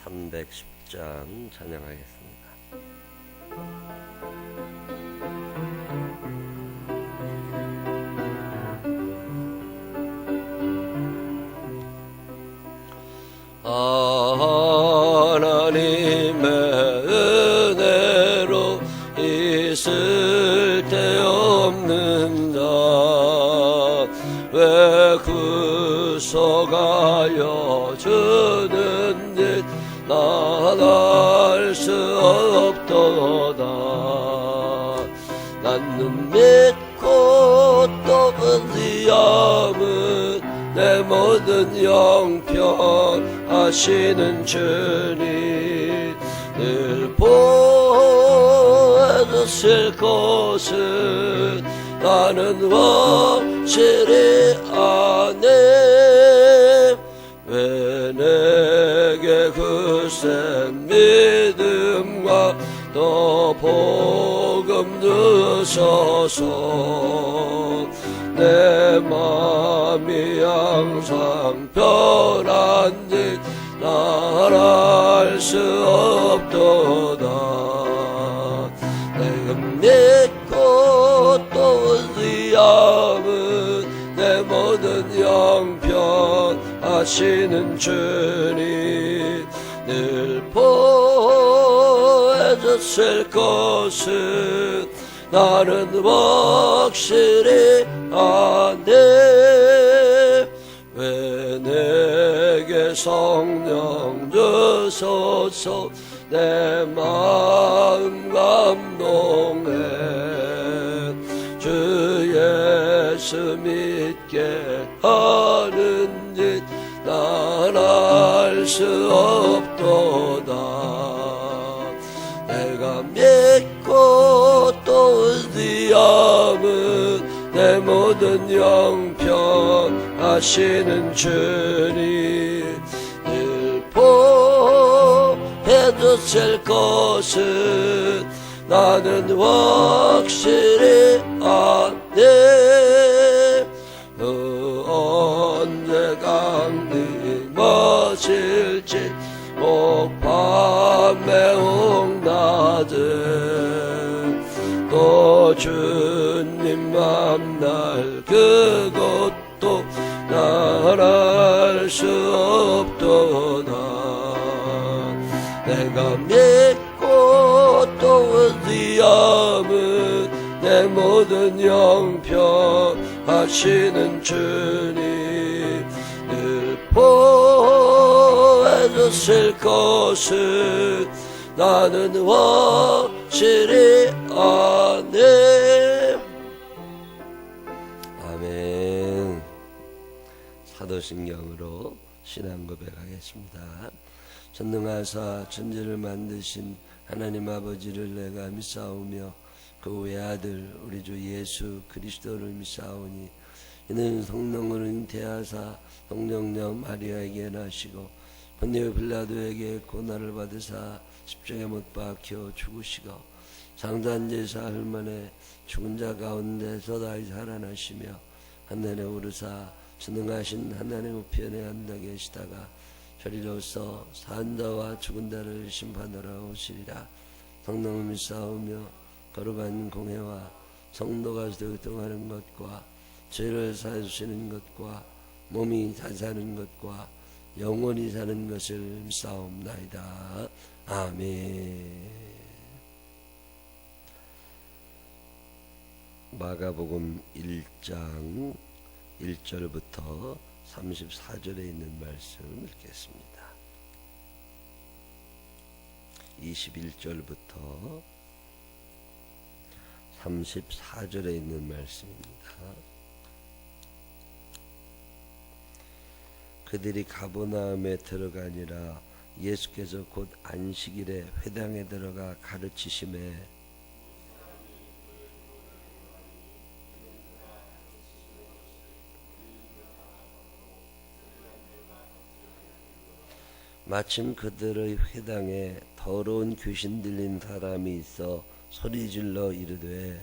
310장 찬양하겠습니다. 하나님의 은혜로 있을 데 없는 자 왜 구속하여 주는 일 난 알 수 없도다. 나는 믿고 또 의지함은 내 모든 영평하시는 주님 늘 보여주실 것은 나는 확실히 아네. 왜 내게 굳센 믿음과 또 복음 주셔서 내 맘이 항상 편한지 날 알 수 없도다. 내가 믿고 또 의지함은 내 모든 영평하시는 주님 늘 보여주실 것은 나는 확실히 아네. 왜 내게 성령 주소서 내 마음 감동해 주 예수 믿게 하는 일 난 알 수 없도다. 내가 믿고 또 의지함은 내 모든 영평하시는 주님 늘 보여주실 것은 나는 확실히 아네. 언제 강이 마실지 밤에 홍낮에 또 주님 만날 그것도 날 알 수 없도다. 내가 믿고 또 의지함은 내 모든 영평하시는 주님 늘 보여주실 것은 나는 확실히 아네. 아멘. 사도신경으로 신앙 고백하겠습니다. 전능하사 천지를 만드신 하나님 아버지를 내가 믿사오며 그 외아들 우리 주 예수 그리스도를 믿사오니 이는 성령으로 잉태하사 성령녀 마리아에게 나시고 본디오 빌라도에게 고난을 받으사 십자가에 못 박혀 죽으시고 장사한 지 사흘 만에 죽은 자 가운데서 다시 살아나시며 하늘에 오르사 전능하신 하나님 우편에 앉아 계시다가 저리로서 산 자와 죽은 자를 심판하러 오시리라. 성령을 믿사오며 거룩한 공회와 성도가 교통하는 것과 죄를 사주시는 것과 몸이 다 사는 것과 영원히 사는 것을 믿사옵나이다. 아멘. 마가복음 1장 1절부터 34절에 있는 말씀을 읽겠습니다. 21절부터 34절에 있는 말씀입니다. 그들이 가버나움에 들어가니라. 예수께서 곧 안식일에 회당에 들어가 가르치심에 마침 그들의 회당에 더러운 귀신 들린 사람이 있어 소리질러 이르되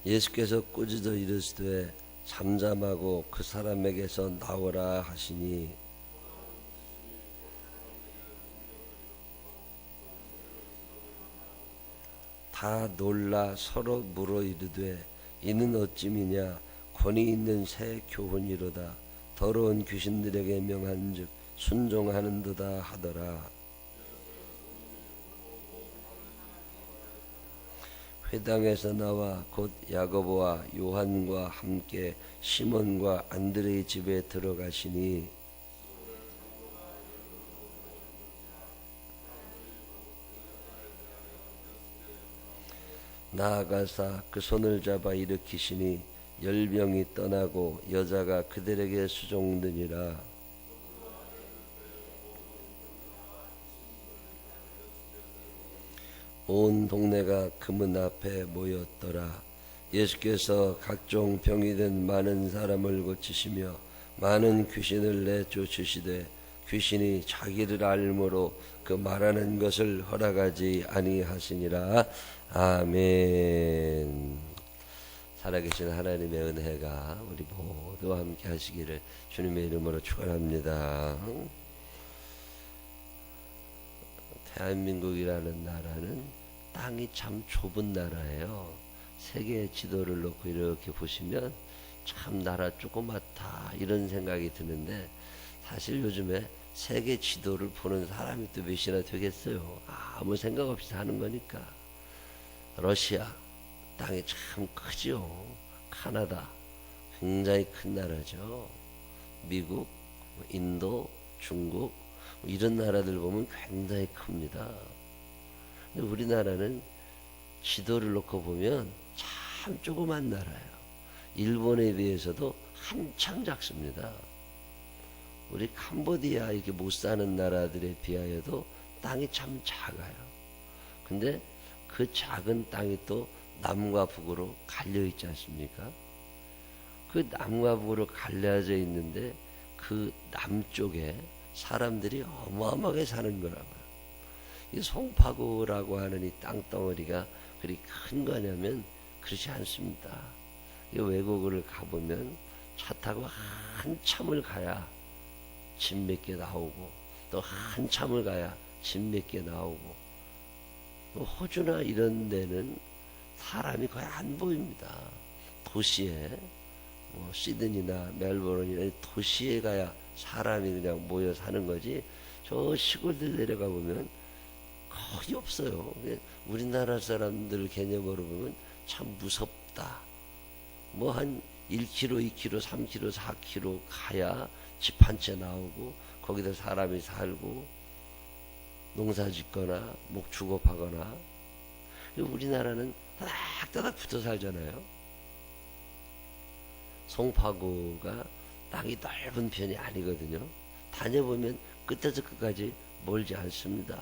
예수께서 꾸짖어 이르시되 잠잠하고 그 사람에게서 나오라 하시니 다 놀라 서로 물어 이르되 이는 어찌미냐 권위 있는 새 교훈이로다 더러운 귀신들에게 명한즉 순종하는도다 하더라. 회당에서 나와 곧 야고보와 요한과 함께 시몬과 안드레의 집에 들어가시니 나아가사 그 손을 잡아 일으키시니 열병이 떠나고 여자가 그들에게 수종드니라. 온 동네가 그 문 앞에 모였더라. 예수께서 각종 병이 든 많은 사람을 고치시며 많은 귀신을 내쫓으시되 귀신이 자기를 알므로 그 말하는 것을 허락하지 아니하시니라. 아멘. 살아계신 하나님의 은혜가 우리 모두와 함께 하시기를 주님의 이름으로 축원합니다. 대한민국이라는 나라는 땅이 참 좁은 나라예요. 세계 지도를 놓고 이렇게 보시면 참 나라 조그맣다 이런 생각이 드는데 사실 요즘에 세계 지도를 보는 사람이 또 몇이나 되겠어요. 아무 생각 없이 사는 거니까. 러시아 땅이 참 크죠. 카나다 굉장히 큰 나라죠. 미국, 인도, 중국 이런 나라들 보면 굉장히 큽니다. 근데 우리나라는 지도를 놓고 보면 참 조그만 나라예요. 일본에 비해서도 한참 작습니다. 우리 캄보디아 이렇게 못 사는 나라들에 비하여도 땅이 참 작아요. 근데 그 작은 땅이 또 남과 북으로 갈려 있지 않습니까? 그 남과 북으로 갈려져 있는데 그 남쪽에 사람들이 어마어마하게 사는 거라고요. 이 송파구라고 하는 이 땅덩어리가 그리 큰 거냐면 그렇지 않습니다. 이 외국을 가보면 차 타고 한참을 가야 집 몇 개 나오고 또 한참을 가야 집 몇 개 나오고 호주나 이런 데는 사람이 거의 안 보입니다. 도시에 시드니나 멜버른이나 도시에 가야 사람이 그냥 모여 사는 거지 저 시골들 내려가 보면 거의 없어요. 우리나라 사람들 개념으로 보면 참 무섭다. 뭐 한 1km, 2km, 3km, 4km 가야 집 한 채 나오고 거기다 사람이 살고 농사 짓거나 목축업하거나. 우리나라는 따닥따닥 붙어 살잖아요. 송파구가 땅이 넓은 편이 아니거든요. 다녀보면 끝에서 끝까지 멀지 않습니다.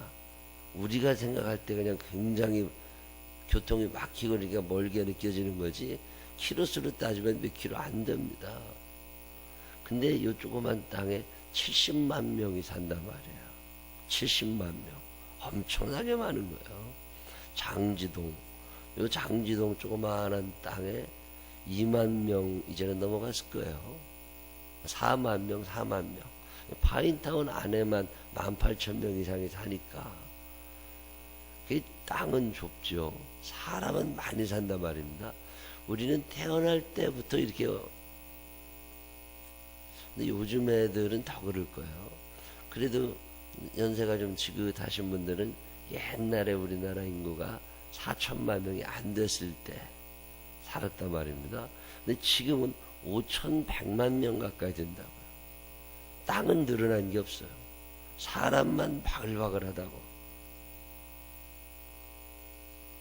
우리가 생각할 때 그냥 굉장히 교통이 막히고 그러니까 멀게 느껴지는 거지 키로수로 따지면 몇 킬로 안 됩니다. 근데 이 조그만 땅에 70만 명이 산단 말이에요. 70만 명. 엄청나게 많은 거예요. 장지동. 이 장지동 조그마한 땅에 2만 명 이제는 넘어갔을 거예요. 4만 명, 4만 명. 파인타운 안에만 18,000명 이상이 사니까. 그 땅은 좁죠. 사람은 많이 산단 말입니다. 우리는 태어날 때부터 이렇게. 근데 요즘 애들은 더 그럴 거예요. 그래도 연세가 좀 지긋하신 분들은 옛날에 우리나라 인구가 4천만 명이 안 됐을 때 살았단 말입니다. 근데 지금은 5,100만 명 가까이 된다고요. 땅은 늘어난 게 없어요. 사람만 바글바글하다고.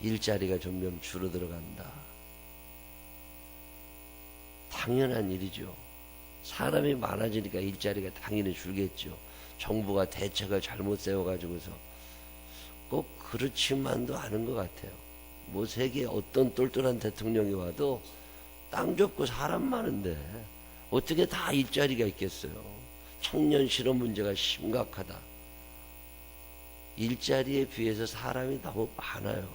일자리가 점점 줄어들어간다. 당연한 일이죠. 사람이 많아지니까 일자리가 당연히 줄겠죠. 정부가 대책을 잘못 세워가지고서 꼭 그렇지만도 않은 것 같아요. 뭐 세계에 어떤 똘똘한 대통령이 와도 땅 좁고 사람 많은데 어떻게 다 일자리가 있겠어요. 청년 실업 문제가 심각하다. 일자리에 비해서 사람이 너무 많아요.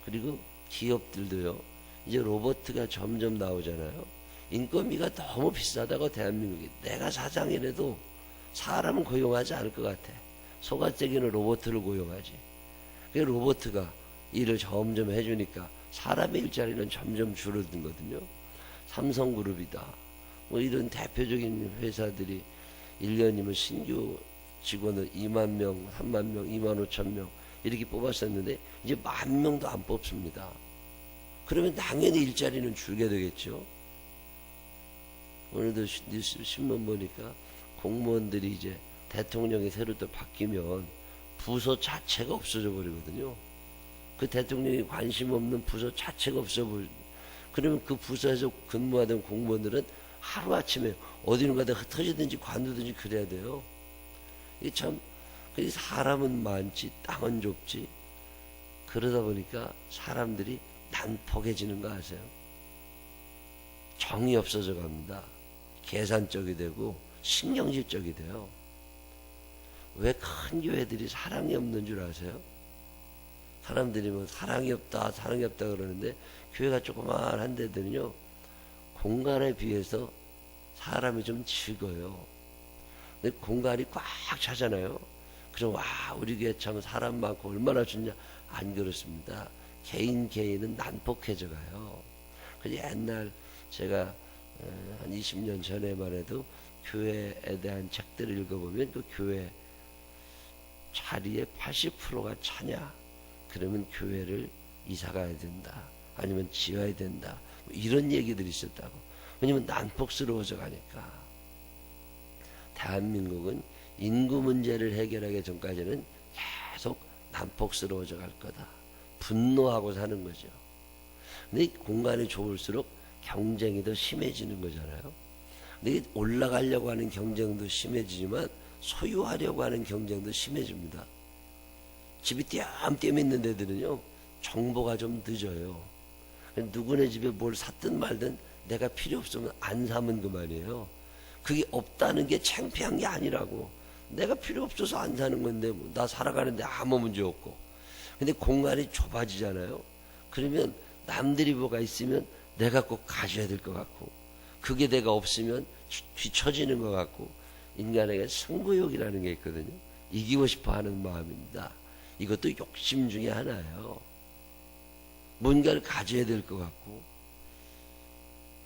그리고 기업들도요. 이제 로봇가 점점 나오잖아요. 인건비가 너무 비싸다고 대한민국이. 내가 사장이라도 사람은 고용하지 않을 것 같아. 소가적이는 로봇을 고용하지. 그 로봇가 일을 점점 해주니까 사람의 일자리는 점점 줄어들거든요. 삼성그룹이다. 뭐 이런 대표적인 회사들이 1년이면 신규 직원을 2만 명, 3만 명, 2만 5천 명 이렇게 뽑았었는데 이제 10,000명도 안 뽑습니다. 그러면 당연히 일자리는 줄게 되겠죠. 오늘도 뉴스 신문 보니까 공무원들이 이제 대통령이 새로 또 바뀌면 부서 자체가 없어져 버리거든요. 그 대통령이 관심 없는 부서 자체가 없어 버리. 그러면 그 부서에서 근무하던 공무원들은 하루아침에 어디로 가다 흩어지든지 관두든지 그래야 돼요. 이게 참, 사람은 많지, 땅은 좁지. 그러다 보니까 사람들이 난폭해지는 거 아세요? 정이 없어져 갑니다. 계산적이 되고 신경질적이 돼요. 왜 큰 교회들이 사랑이 없는 줄 아세요? 사람들이 뭐 사랑이 없다 그러는데 교회가 조그만한 데들은요 공간에 비해서 사람이 좀 적어요. 근데 공간이 꽉 차잖아요. 그럼 와 우리 교회 참 사람 많고 얼마나 좋냐. 안 그렇습니다. 개인은 난폭해져 가요. 그래서 옛날 제가 한 20년 전에만 해도 교회에 대한 책들을 읽어보면 그 교회 자리에 80%가 차냐 그러면 교회를 이사가야 된다 아니면 지어야 된다 뭐 이런 얘기들이 있었다고. 왜냐면 난폭스러워져 가니까. 대한민국은 인구 문제를 해결하기 전까지는 계속 난폭스러워져 갈 거다. 분노하고 사는 거죠. 근데 공간이 좁을수록 경쟁이 더 심해지는 거잖아요. 근데 올라가려고 하는 경쟁도 심해지지만 소유하려고 하는 경쟁도 심해집니다. 집이 띄엄띄엄 있는 데들은요 정보가 좀 늦어요. 누구네 집에 뭘 샀든 말든 내가 필요 없으면 안 사면 그만이에요. 그게 없다는 게 창피한 게 아니라고. 내가 필요 없어서 안 사는 건데 뭐 나 살아가는데 아무 문제 없고. 근데 공간이 좁아지잖아요. 그러면 남들이 뭐가 있으면 내가 꼭 가져야 될 것 같고 그게 내가 없으면 뒤처지는 것 같고. 인간에게 승부욕이라는 게 있거든요. 이기고 싶어 하는 마음입니다. 이것도 욕심 중에 하나예요. 뭔가를 가져야 될 것 같고.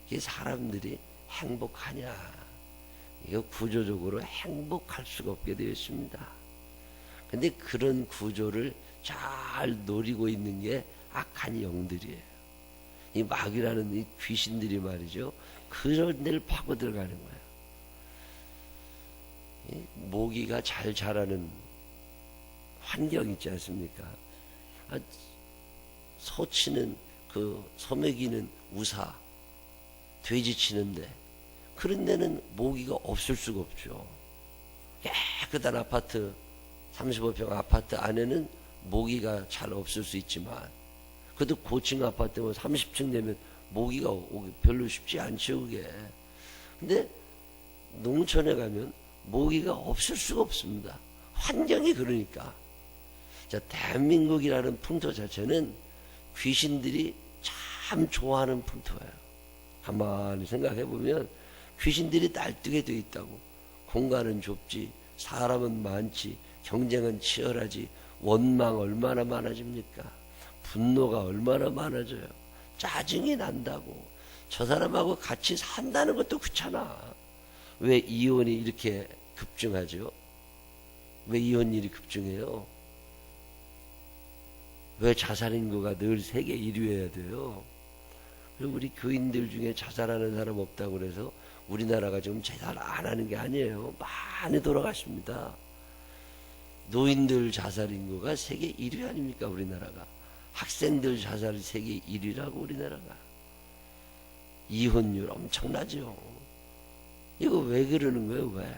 이게 사람들이 행복하냐? 이거 구조적으로 행복할 수가 없게 되어 있습니다. 근데 그런 구조를 잘 노리고 있는 게 악한 영들이에요. 이 마귀라는 이 귀신들이 말이죠. 그런 데를 파고 들어가는 거예요. 모기가 잘 자라는 환경 있지 않습니까? 소 치는 소 먹이는 우사, 돼지 치는데 그런 데는 모기가 없을 수가 없죠. 깨끗한 아파트 35평 아파트 안에는 모기가 잘 없을 수 있지만 그래도 고층 아파트면 30층 되면 모기가 오기 별로 쉽지 않죠. 그게. 근데 농촌에 가면 모기가 없을 수가 없습니다. 환경이 그러니까. 자, 대한민국이라는 풍토 자체는 귀신들이 참 좋아하는 풍토예요. 가만히 생각해 보면 귀신들이 날뛰게 되어 있다고. 공간은 좁지, 사람은 많지, 경쟁은 치열하지, 원망 얼마나 많아집니까? 분노가 얼마나 많아져요. 짜증이 난다고. 저 사람하고 같이 산다는 것도 귀찮아. 왜 이혼이 이렇게 급증하죠? 왜 이혼율이 급증해요? 왜 자살인구가 늘 세계 1위여야 돼요? 그리고 우리 교인들 중에 자살하는 사람 없다고 그래서 우리나라가 지금 자살 안 하는 게 아니에요. 많이 돌아가십니다. 노인들 자살 인구가 세계 1위 아닙니까? 우리나라가. 학생들 자살 세계 1위라고 우리나라가. 이혼율 엄청나죠. 이거 왜 그러는 거예요? 왜?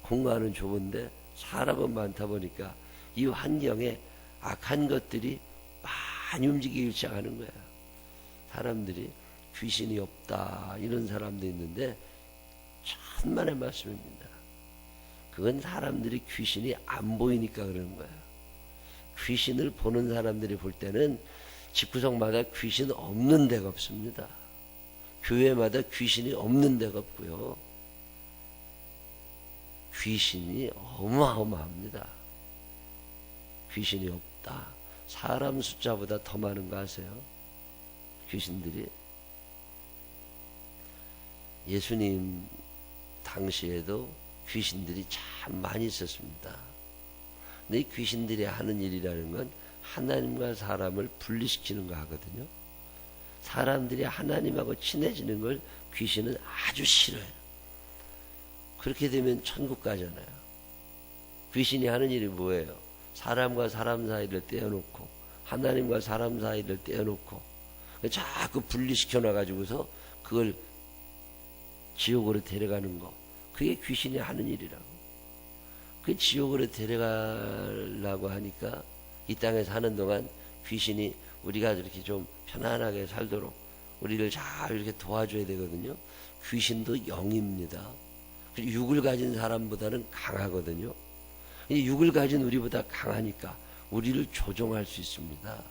공간은 좁은데 사람은 많다 보니까 이 환경에 악한 것들이 많이 움직이기 시작하는 거예요. 사람들이 귀신이 없다 이런 사람도 있는데 천만의 말씀입니다. 그건 사람들이 귀신이 안 보이니까 그러는 거예요. 귀신을 보는 사람들이 볼 때는 집구석마다 귀신 없는 데가 없습니다. 교회마다 귀신이 없는 데가 없고요. 귀신이 어마어마합니다. 귀신이 없다. 사람 숫자보다 더 많은 거 아세요? 귀신들이. 예수님 당시에도 귀신들이 참 많이 있었습니다. 근데 이 귀신들이 하는 일이라는 건 하나님과 사람을 분리시키는 거 하거든요. 사람들이 하나님하고 친해지는 걸 귀신은 아주 싫어해요. 그렇게 되면 천국 가잖아요. 귀신이 하는 일이 뭐예요? 사람과 사람 사이를 떼어놓고 하나님과 사람 사이를 떼어놓고 자꾸 분리시켜 놔가지고서 그걸 지옥으로 데려가는 거. 그게 귀신이 하는 일이라고. 그 지옥으로 데려가려고 하니까 이 땅에 사는 동안 귀신이 우리가 이렇게 좀 편안하게 살도록 우리를 잘 이렇게 도와줘야 되거든요. 귀신도 영입니다. 육을 가진 사람보다는 강하거든요. 이 육을 가진 우리보다 강하니까 우리를 조종할 수 있습니다.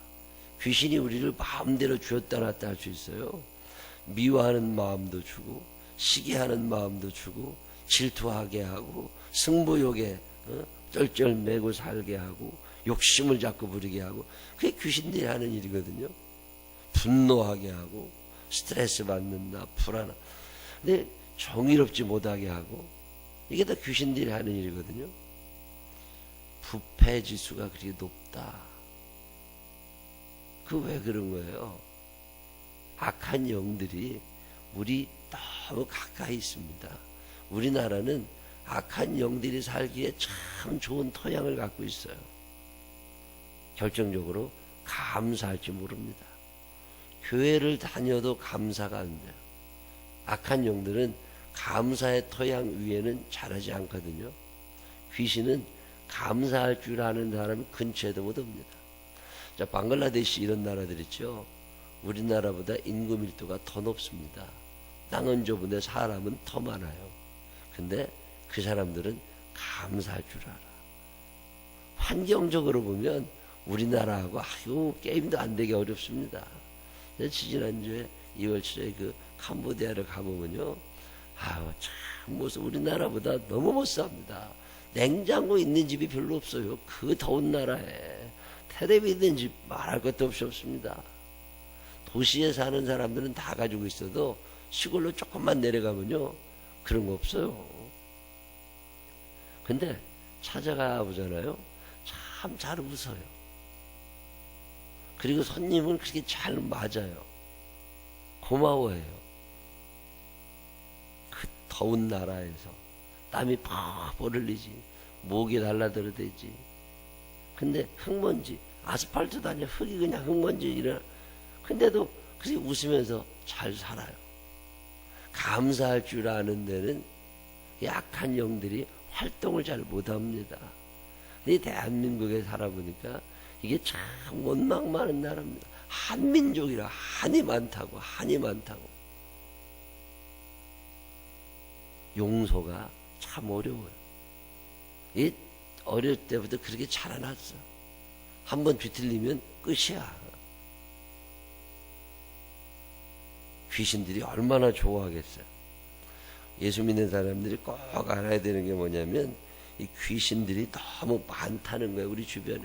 귀신이 우리를 마음대로 쥐었다 놨다 할 수 있어요. 미워하는 마음도 주고 시기하는 마음도 주고 질투하게 하고 승부욕에 쩔쩔매고 살게 하고 욕심을 자꾸 부리게 하고 그게 귀신들이 하는 일이거든요. 분노하게 하고 스트레스 받는다 불안하다. 근데 정의롭지 못하게 하고 이게 다 귀신들이 하는 일이거든요. 부패지수가 그렇게 높다. 그 왜 그런 거예요? 악한 영들이 우리 너무 가까이 있습니다. 우리나라는 악한 영들이 살기에 참 좋은 토양을 갖고 있어요. 결정적으로 감사할 줄 모릅니다. 교회를 다녀도 감사가 안 돼요. 악한 영들은 감사의 토양 위에는 자라지 않거든요. 귀신은 감사할 줄 아는 사람이 근처에도 못 옵니다. 자, 방글라데시 이런 나라들 있죠. 우리나라보다 인구 밀도가 더 높습니다. 땅은 좁은데 사람은 더 많아요. 근데 그 사람들은 감사할 줄 알아. 환경적으로 보면 우리나라하고 아유 게임도 안 되게 어렵습니다. 지난주에 2월 7일에 그 캄보디아를 가보면요, 아유 참 무슨 우리나라보다 너무 못 삽니다. 냉장고 있는 집이 별로 없어요. 그 더운 나라에 텔레비 있는 집 말할 것도 없이 없습니다. 도시에 사는 사람들은 다 가지고 있어도 시골로 조금만 내려가면요 그런 거 없어요. 근데 찾아가 보잖아요. 참 잘 웃어요. 그리고 손님은 그렇게 잘 맞아요. 고마워해요. 그 더운 나라에서 땀이 팍 흘리지, 목이 달라들어대지. 근데 흙먼지, 아스팔트도 아니야. 흙이 그냥 흙먼지 이래. 근데도 그렇게 웃으면서 잘 살아요. 감사할 줄 아는 데는 약한 영들이 활동을 잘 못합니다. 근데 대한민국에 살아보니까 이게 참 원망 많은 나라입니다. 한민족이라 한이 많다고. 용서가 참 어려워요. 이 어릴 때부터 그렇게 자라났어. 한번 뒤틀리면 끝이야. 귀신들이 얼마나 좋아하겠어요. 예수 믿는 사람들이 꼭 알아야 되는 게 뭐냐면 이 귀신들이 너무 많다는 거예요. 우리 주변에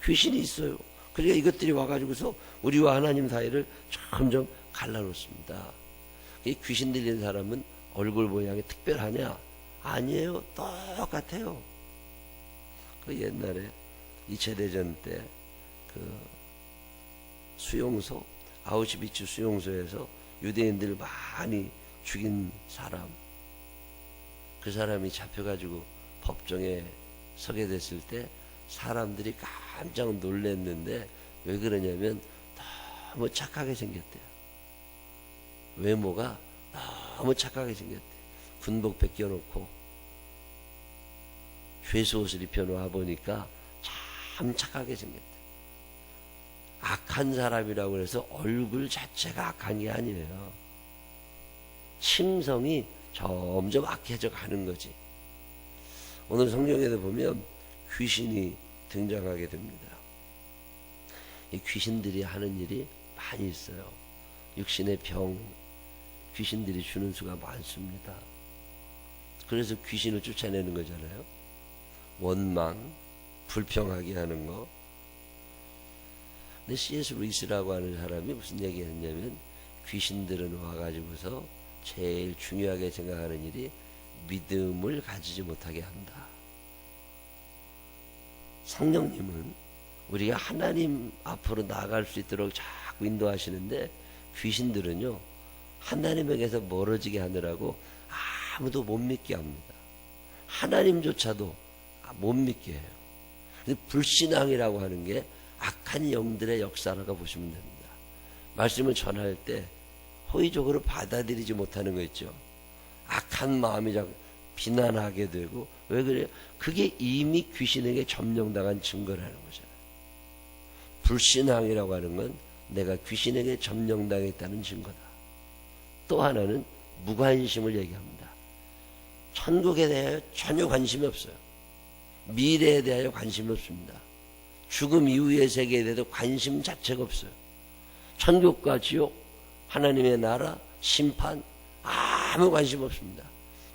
귀신이 있어요. 그러니까 이것들이 와가지고서 우리와 하나님 사이를 점점 갈라놓습니다. 이 귀신 들린 사람은 얼굴 모양이 특별하냐? 아니에요. 똑같아요. 그 옛날에 2차 대전 때 그 수용소, 아우슈비츠 수용소에서 유대인들 많이 죽인 사람, 그 사람이 잡혀가지고 법정에 서게 됐을 때 사람들이 깜짝 놀랐는데 왜 그러냐면 너무 착하게 생겼대요. 외모가 너무 착하게 생겼대요. 군복 벗겨놓고 죄수 옷을 입혀놓아 보니까 참 착하게 생겼대요. 악한 사람이라고 해서 얼굴 자체가 악한 게 아니에요. 심성이 점점 악해져 가는 거지. 오늘 성경에도 보면 귀신이 등장하게 됩니다. 이 귀신들이 하는 일이 많이 있어요. 육신의 병, 귀신들이 주는 수가 많습니다. 그래서 귀신을 쫓아내는 거잖아요. 원망, 불평하게 하는 거. 근데 C.S. 루이스라고 하는 사람이 무슨 얘기했냐면, 귀신들은 와가지고서 제일 중요하게 생각하는 일이 믿음을 가지지 못하게 한다. 성령님은 우리가 하나님 앞으로 나아갈 수 있도록 자꾸 인도하시는데, 귀신들은요 하나님에게서 멀어지게 하느라고 아무도 못 믿게 합니다. 하나님조차도 못 믿게 해요. 불신앙이라고 하는 게 악한 영들의 역사라고 보시면 됩니다. 말씀을 전할 때 호의적으로 받아들이지 못하는 거 있죠. 악한 마음이 자꾸 비난하게 되고. 왜 그래요? 그게 이미 귀신에게 점령당한 증거라는 거잖아요. 불신앙이라고 하는 건 내가 귀신에게 점령당했다는 증거다. 또 하나는 무관심을 얘기합니다. 천국에 대하여 전혀 관심이 없어요. 미래에 대하여 관심이 없습니다. 죽음 이후의 세계에 대해서 관심 자체가 없어요. 천국과 지옥, 하나님의 나라, 심판 아무 관심 없습니다.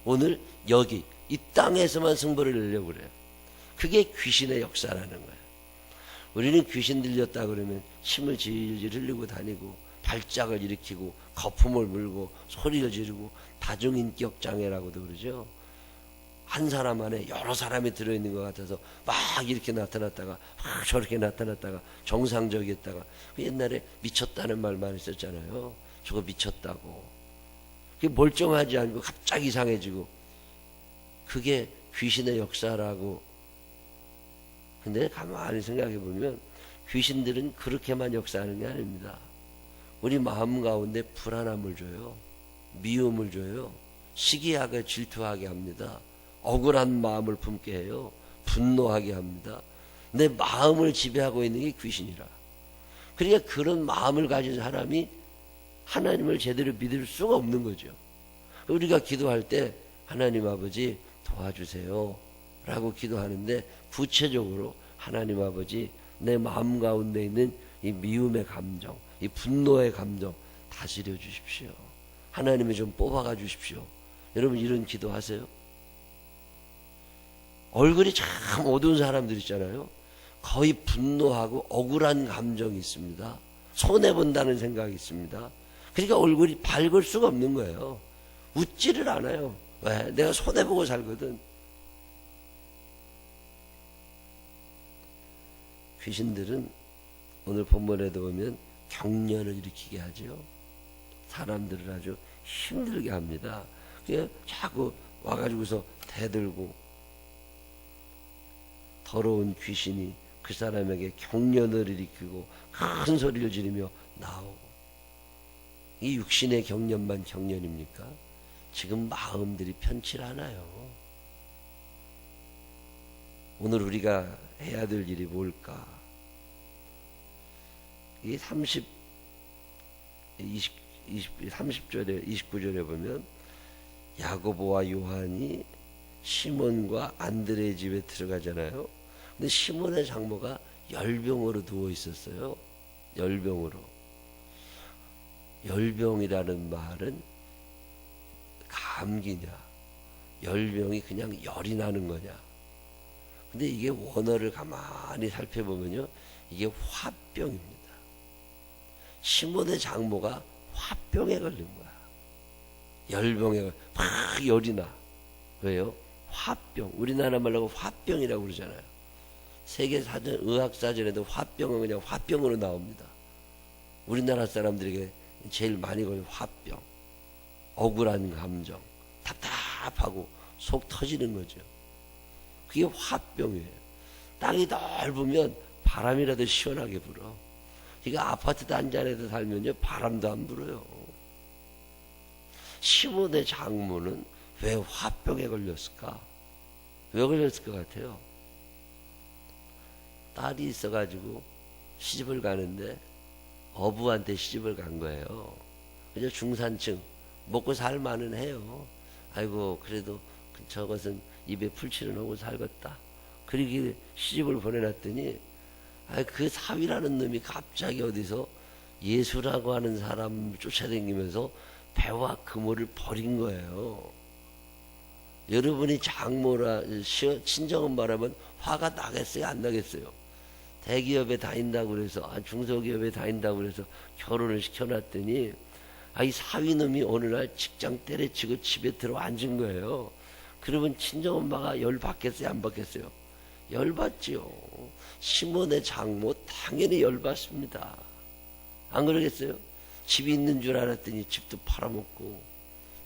오늘 여기 이 땅에서만 승부를 내려고 그래요. 그게 귀신의 역사라는 거예요. 우리는 귀신 들렸다 그러면 침을 질질 흘리고 다니고 발작을 일으키고 거품을 물고 소리를 지르고 다중인격 장애라고도 그러죠. 한 사람 안에 여러 사람이 들어있는 것 같아서 막 이렇게 나타났다가 막 저렇게 나타났다가 정상적이었다가. 옛날에 미쳤다는 말 많이 썼잖아요. 저거 미쳤다고. 그게 멀쩡하지 않고 갑자기 이상해지고. 그게 귀신의 역사라고. 근데 가만히 생각해 보면 귀신들은 그렇게만 역사하는 게 아닙니다. 우리 마음 가운데 불안함을 줘요. 미움을 줘요. 시기하게 질투하게 합니다. 억울한 마음을 품게 해요. 분노하게 합니다. 내 마음을 지배하고 있는 게 귀신이라. 그러니까 그런 마음을 가진 사람이 하나님을 제대로 믿을 수가 없는 거죠. 우리가 기도할 때 하나님 아버지 도와주세요 라고 기도하는데, 구체적으로 하나님 아버지 내 마음 가운데 있는 이 미움의 감정, 이 분노의 감정 다스려 주십시오. 하나님이 좀 뽑아가 주십시오. 여러분 이런 기도 하세요? 얼굴이 참 어두운 사람들 있잖아요. 거의 분노하고 억울한 감정이 있습니다. 손해본다는 생각이 있습니다. 그러니까 얼굴이 밝을 수가 없는 거예요. 웃지를 않아요. 왜? 내가 손해보고 살거든. 귀신들은 오늘 본문에도 보면 경련을 일으키게 하죠. 사람들을 아주 힘들게 합니다. 그게 자꾸 와가지고서 대들고, 더러운 귀신이 그 사람에게 경련을 일으키고 큰 소리를 지르며 나오고. 이 육신의 경련만 경련입니까? 지금 마음들이 편치 않아요. 오늘 우리가 해야 될 일이 뭘까? 이 30절에 29절에 보면 야고보와 요한이 시몬과 안드레의 집에 들어가잖아요. 근데 시몬의 장모가 열병으로 누워 있었어요. 열병으로. 열병이라는 말은 감기냐, 열병이 그냥 열이 나는 거냐. 근데 이게 원어를 가만히 살펴보면요, 이게 화병입니다. 시몬의 장모가 화병에 걸린 거야. 열병에 막 열이 나. 왜요? 화병. 우리나라 말로 화병이라고 그러잖아요. 세계 사전, 의학 사전에도 화병은 그냥 화병으로 나옵니다. 우리나라 사람들에게 제일 많이 걸린 화병. 억울한 감정, 답답하고 속 터지는 거죠. 그게 화병이에요. 땅이 넓으면 바람이라도 시원하게 불어. 그러니까 아파트 단지 안에서 살면요, 바람도 안 불어요. 시몬의 장모는 왜 화병에 걸렸을까? 왜 걸렸을 것 같아요? 딸이 있어가지고 시집을 가는데 어부한테 시집을 간 거예요. 그저 중산층, 먹고 살 만은 해요. 아이고 그래도 저것은 입에 풀칠을 하고 살겠다. 그러기 시집을 보내놨더니 그 사위라는 놈이 갑자기 어디서 예수라고 하는 사람을 쫓아다니면서 배와 그물을 버린 거예요. 여러분이 장모라 친정엄마라면 화가 나겠어요, 안 나겠어요? 대기업에 다닌다고 그래서 중소기업에 다닌다고 그래서 결혼을 시켜놨더니 이 사위놈이 어느 날 직장 때려치고 집에 들어 앉은 거예요. 그러면 친정엄마가 열 받겠어요, 안 받겠어요? 열 받지요. 시몬의 장모 당연히 열 받습니다. 안 그러겠어요? 집이 있는 줄 알았더니 집도 팔아먹고,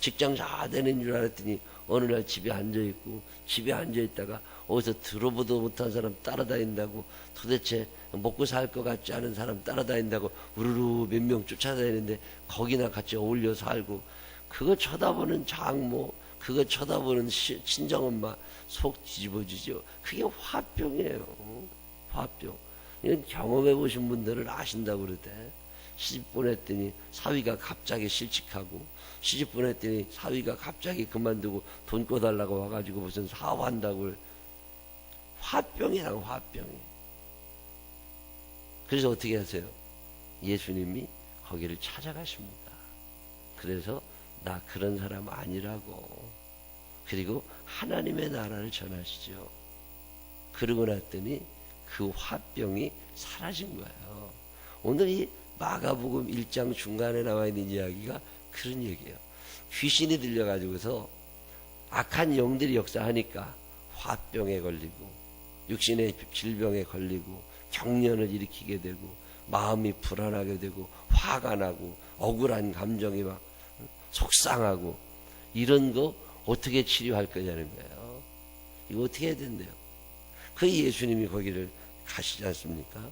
직장 잘 되는 줄 알았더니 어느 날 집에 앉아있고, 집에 앉아있다가 어디서 들어보도 못한 사람 따라다닌다고, 도대체 먹고 살 것 같지 않은 사람 따라다닌다고 우르르 몇 명 쫓아다니는데 거기나 같이 어울려 살고, 그거 쳐다보는 장모, 그거 쳐다보는 친정엄마 속 뒤집어지죠. 그게 화병이에요. 화병. 이건 경험해 보신 분들은 아신다고 그러대. 시집 보냈더니 사위가 갑자기 실직하고, 시집 보냈더니 사위가 갑자기 그만두고 돈 꿔달라고 와가지고 무슨 사업한다고. 화병이라고, 화병이. 그래서 어떻게 하세요? 예수님이 거기를 찾아가십니다. 그래서 나 그런 사람 아니라고. 그리고 하나님의 나라를 전하시죠. 그러고 났더니 그 화병이 사라진 거예요. 오늘 이 마가복음 1장 중간에 나와 있는 이야기가 그런 얘기예요. 귀신이 들려가지고서 악한 영들이 역사하니까 화병에 걸리고, 육신의 질병에 걸리고, 경련을 일으키게 되고, 마음이 불안하게 되고, 화가 나고, 억울한 감정이 막 속상하고, 이런 거 어떻게 치료할 거냐는 거예요. 이거 어떻게 해야 된대요? 그 예수님이 거기를 가시지 않습니까?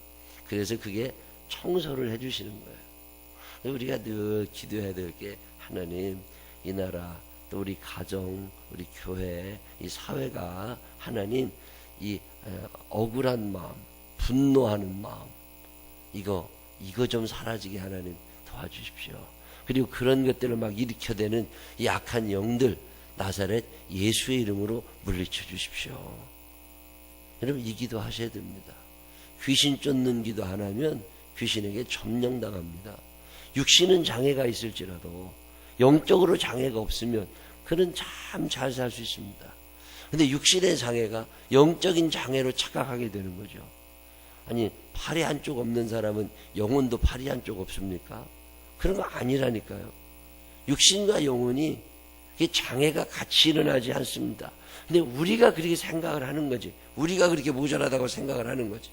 그래서 그게 청소를 해주시는 거예요. 우리가 늘 기도해야 될 게, 하나님, 이 나라, 또 우리 가정, 우리 교회, 이 사회가 하나님, 이 억울한 마음, 분노하는 마음, 이거 좀 사라지게 하나님 도와주십시오. 그리고 그런 것들을 막 일으켜대는 이 악한 영들, 나사렛 예수의 이름으로 물리쳐 주십시오. 여러분, 이 기도 하셔야 됩니다. 귀신 쫓는 기도 안 하면 귀신에게 점령당합니다. 육신은 장애가 있을지라도 영적으로 장애가 없으면 그는 참 잘 살 수 있습니다. 근데 육신의 장애가 영적인 장애로 착각하게 되는 거죠. 아니, 팔이 한쪽 없는 사람은 영혼도 팔이 한쪽 없습니까? 그런 거 아니라니까요. 육신과 영혼이 장애가 같이 일어나지 않습니다. 근데 우리가 그렇게 생각을 하는 거지. 우리가 그렇게 모자라다고 생각을 하는 거지.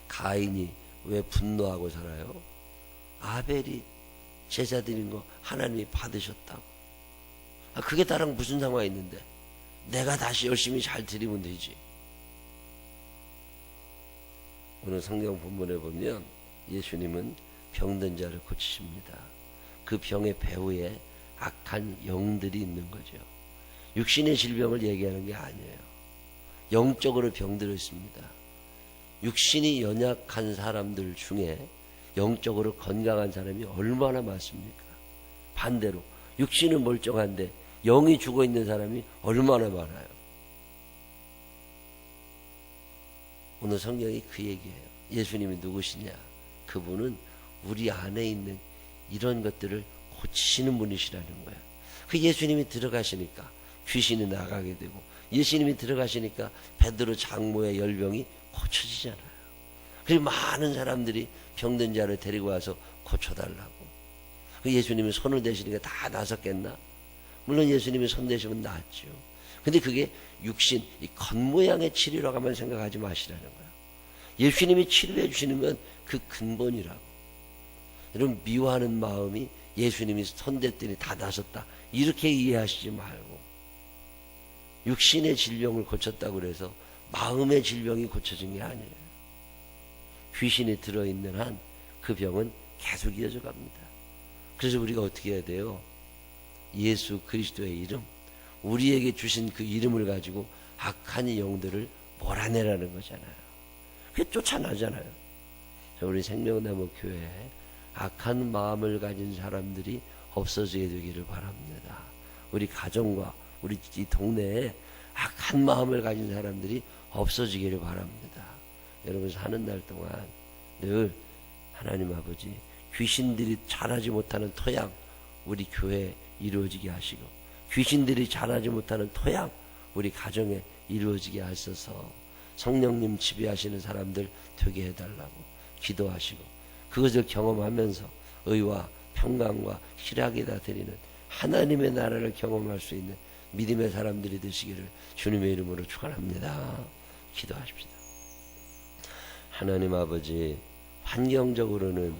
가인이 왜 분노하고 살아요? 아벨이 제사 드린 거 하나님이 받으셨다고. 그게 나랑 무슨 상관이 있는데? 내가 다시 열심히 잘 드리면 되지. 오늘 성경 본문에 보면 예수님은 병든 자를 고치십니다. 그 병의 배후에 악한 영들이 있는 거죠. 육신의 질병을 얘기하는 게 아니에요. 영적으로 병들어 있습니다. 육신이 연약한 사람들 중에 영적으로 건강한 사람이 얼마나 많습니까? 반대로 육신은 멀쩡한데 영이 죽어 있는 사람이 얼마나 많아요. 오늘 성경이 그 얘기예요. 예수님이 누구시냐? 그분은 우리 안에 있는 이런 것들을 고치시는 분이시라는 거예요. 그 예수님이 들어가시니까 귀신이 나가게 되고, 예수님이 들어가시니까 베드로 장모의 열병이 고쳐지잖아요. 그리고 많은 사람들이 병든 자를 데리고 와서 고쳐달라고. 그 예수님이 손을 대시니까 다 나섰겠나? 물론 예수님이 손 대시면 낫죠. 근데 그게 육신, 이 겉모양의 치료라고만 생각하지 마시라는 거예요. 예수님이 치료해 주시는 건 그 근본이라고. 여러분, 미워하는 마음이 예수님이 손댔더니 다 나섰다, 이렇게 이해하시지 말고, 육신의 질병을 고쳤다고 그래서 마음의 질병이 고쳐진 게 아니에요. 귀신이 들어있는 한 그 병은 계속 이어져 갑니다. 그래서 우리가 어떻게 해야 돼요? 예수 그리스도의 이름, 우리에게 주신 그 이름을 가지고 악한 영들을 몰아내라는 거잖아요. 그게 쫓아나잖아요. 우리 생명나무 교회에 악한 마음을 가진 사람들이 없어지게 되기를 바랍니다. 우리 가정과 우리 이 동네에 악한 마음을 가진 사람들이 없어지기를 바랍니다. 여러분 사는 날 동안 늘 하나님 아버지 귀신들이 자라지 못하는 토양 우리 교회에 이루어지게 하시고 귀신들이 자라지 못하는 토양 우리 가정에 이루어지게 하셔서 성령님 지배하시는 사람들 되게 해달라고 기도하시고 그것을 경험하면서 의와 평강과 희락에다 드리는 하나님의 나라를 경험할 수 있는 믿음의 사람들이 되시기를 주님의 이름으로 축원합니다. 기도하십시다. 하나님 아버지 환경적으로는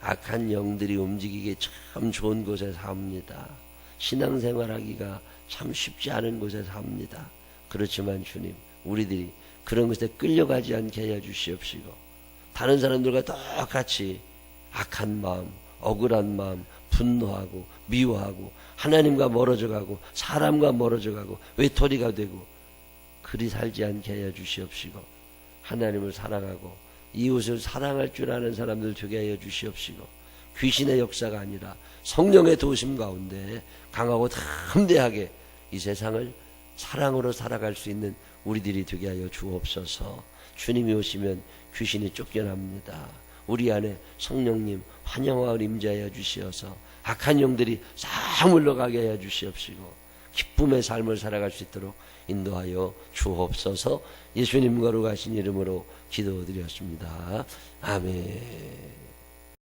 악한 영들이 움직이기 참 좋은 곳에 삽니다. 신앙생활하기가 참 쉽지 않은 곳에 삽니다. 그렇지만 주님 우리들이 그런 것에 끌려가지 않게 해주시옵시고 다른 사람들과 똑같이 악한 마음 억울한 마음 분노하고 미워하고 하나님과 멀어져가고 사람과 멀어져가고 외톨이가 되고 그리 살지 않게 하여 주시옵시고 하나님을 사랑하고 이웃을 사랑할 줄 아는 사람들 되게 하여 주시옵시고 귀신의 역사가 아니라 성령의 도우심 가운데 강하고 담대하게 이 세상을 사랑으로 살아갈 수 있는 우리들이 되게 하여 주옵소서. 주님이 오시면 귀신이 쫓겨납니다. 우리 안에 성령님 환영하여 임재하여 주시어서 악한 영들이 싹 물러가게 하여 주시옵시고 기쁨의 삶을 살아갈 수 있도록 인도하여 주옵소서. 예수님 거룩하신 이름으로 기도드렸습니다. 아멘.